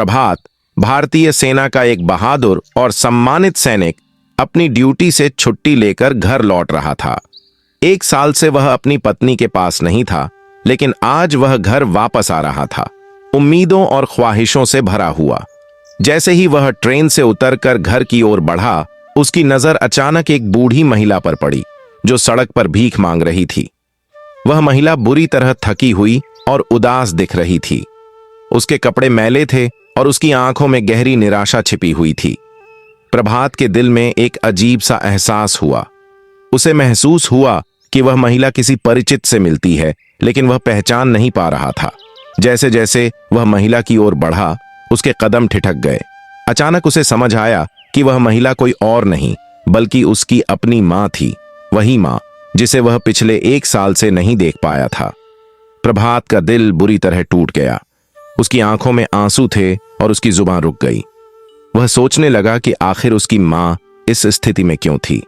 प्रभात, भारतीय सेना का एक बहादुर और सम्मानित सैनिक, अपनी ड्यूटी से छुट्टी लेकर घर लौट रहा था। 1 साल से वह अपनी पत्नी के पास नहीं था, लेकिन आज वह घर वापस आ रहा था, उम्मीदों और ख्वाहिशों से भरा हुआ। जैसे ही वह ट्रेन से उतरकर घर की ओर बढ़ा, उसकी नजर अचानक एक बूढ़ी महिला पर पड़ी जो सड़क पर भीख मांग रही थी। वह महिला बुरी तरह थकी हुई और उदास दिख रही थी। उसके कपड़े मैले थे और उसकी आंखों में गहरी निराशा छिपी हुई थी। प्रभात के दिल में एक अजीब सा एहसास हुआ। उसे महसूस हुआ कि वह महिला किसी परिचित से मिलती है, लेकिन वह पहचान नहीं पा रहा था। जैसे जैसे वह महिला की ओर बढ़ा, उसके कदम ठिठक गए। अचानक उसे समझ आया कि वह महिला कोई और नहीं बल्कि उसकी अपनी मां थी, वही मां जिसे वह पिछले 1 साल से नहीं देख पाया था। प्रभात का दिल बुरी तरह टूट गया। उसकी आंखों में आंसू थे और उसकी जुबान रुक गई। वह सोचने लगा कि आखिर उसकी मां इस स्थिति में क्यों थी।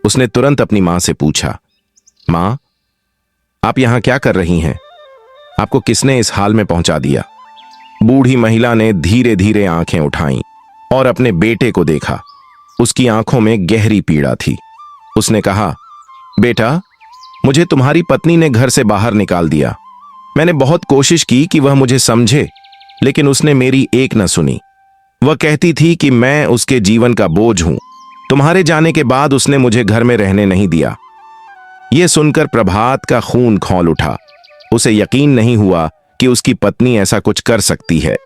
उसने तुरंत अपनी मां से पूछा, मां, आप यहां क्या कर रही हैं? आपको किसने इस हाल में पहुंचा दिया? बूढ़ी महिला ने धीरे धीरे आंखें उठाईं और अपने बेटे को देखा। उसकी आंखों में गहरी पीड़ा थी। उसने कहा, बेटा, मुझे तुम्हारी पत्नी ने घर से बाहर निकाल दिया। मैंने बहुत कोशिश की कि वह मुझे समझे, लेकिन उसने मेरी एक न सुनी। वह कहती थी कि मैं उसके जीवन का बोझ हूं। तुम्हारे जाने के बाद उसने मुझे घर में रहने नहीं दिया। यह सुनकर प्रभात का खून खौल उठा। उसे यकीन नहीं हुआ कि उसकी पत्नी ऐसा कुछ कर सकती है।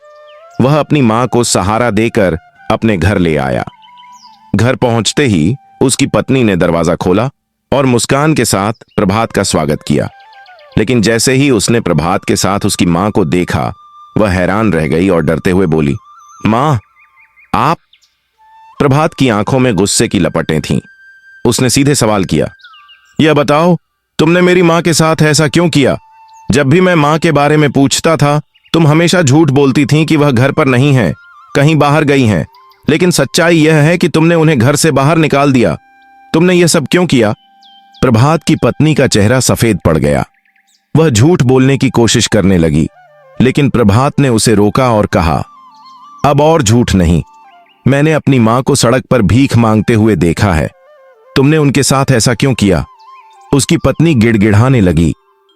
वह अपनी मां को सहारा देकर अपने घर ले आया। घर पहुंचते ही उसकी पत्नी ने दरवाजा खोला और मुस्कान के साथ प्रभात का स्वागत किया। लेकिन जैसे ही उसने प्रभात के साथ उसकी मां को देखा, वह हैरान रह गई और डरते हुए बोली, मां, आप? प्रभात की आंखों में गुस्से की लपटें थीं। उसने सीधे सवाल किया, यह बताओ, तुमने मेरी मां के साथ ऐसा क्यों किया? जब भी मैं मां के बारे में पूछता था, तुम हमेशा झूठ बोलती थीं कि वह घर पर नहीं है, कहीं बाहर गई हैं। लेकिन सच्चाई यह है कि तुमने उन्हें घर से बाहर निकाल दिया। तुमने यह सब क्यों किया? प्रभात की पत्नी का चेहरा सफेद पड़ गया। वह झूठ बोलने की कोशिश करने लगी, लेकिन प्रभात ने उसे रोका और कहा, अब और झूठ नहीं। मैंने अपनी मां को सड़क पर भीख मांगते हुए देखा है। तुमने उनके साथ ऐसा क्यों किया? उसकी पत्नी गिड़गिड़ाने लगी।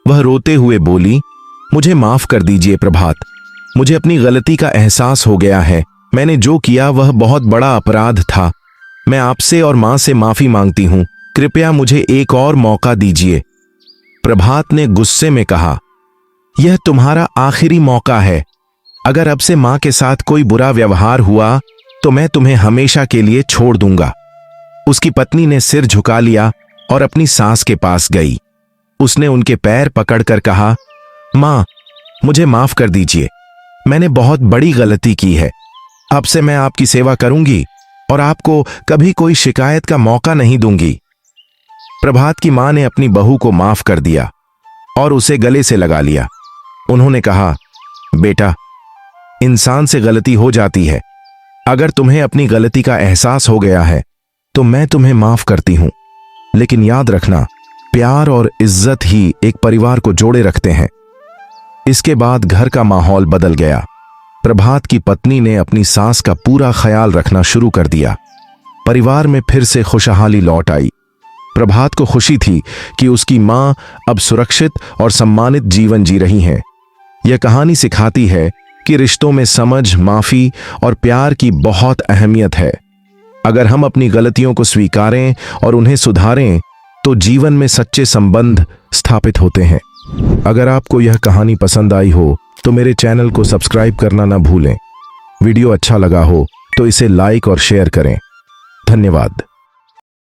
वह रोते हुए बोली, मुझे माफ कर दीजिए प्रभात, मुझे अपनी गलती का एहसास हो गया है। मैंने जो किया वह बहुत बड़ा अपराध था। मैं आपसे और मां से माफी मांगती हूं। कृपया मुझे एक और मौका दीजिए। प्रभात ने गुस्से में कहा, यह तुम्हारा आखिरी मौका है। अगर अब से मां के साथ कोई बुरा व्यवहार हुआ तो मैं तुम्हें हमेशा के लिए छोड़ दूंगा। उसकी पत्नी ने सिर झुका लिया और अपनी सास के पास गई। उसने उनके पैर पकड़कर कहा, मां, मुझे माफ कर दीजिए। मैंने बहुत बड़ी गलती की है। अब से मैं आपकी सेवा करूंगी और आपको कभी कोई शिकायत का मौका नहीं दूंगी। प्रभात की मां ने अपनी बहू को माफ कर दिया और उसे गले से लगा लिया। उन्होंने कहा, बेटा, इंसान से गलती हो जाती है। अगर तुम्हें अपनी गलती का एहसास हो गया है तो मैं तुम्हें माफ करती हूं, लेकिन याद रखना, प्यार और इज्जत ही एक परिवार को जोड़े रखते हैं। इसके बाद घर का माहौल बदल गया। प्रभात की पत्नी ने अपनी सास का पूरा ख्याल रखना शुरू कर दिया। परिवार में फिर से खुशहाली लौट आई। प्रभात को खुशी थी कि उसकी मां अब सुरक्षित और सम्मानित जीवन जी रही हैं। यह कहानी सिखाती है कि रिश्तों में समझ, माफी और प्यार की बहुत अहमियत है। अगर हम अपनी गलतियों को स्वीकारें और उन्हें सुधारें तो जीवन में सच्चे संबंध स्थापित होते हैं। अगर आपको यह कहानी पसंद आई हो तो मेरे चैनल को सब्सक्राइब करना ना भूलें। वीडियो अच्छा लगा हो तो इसे लाइक और शेयर करें। धन्यवाद।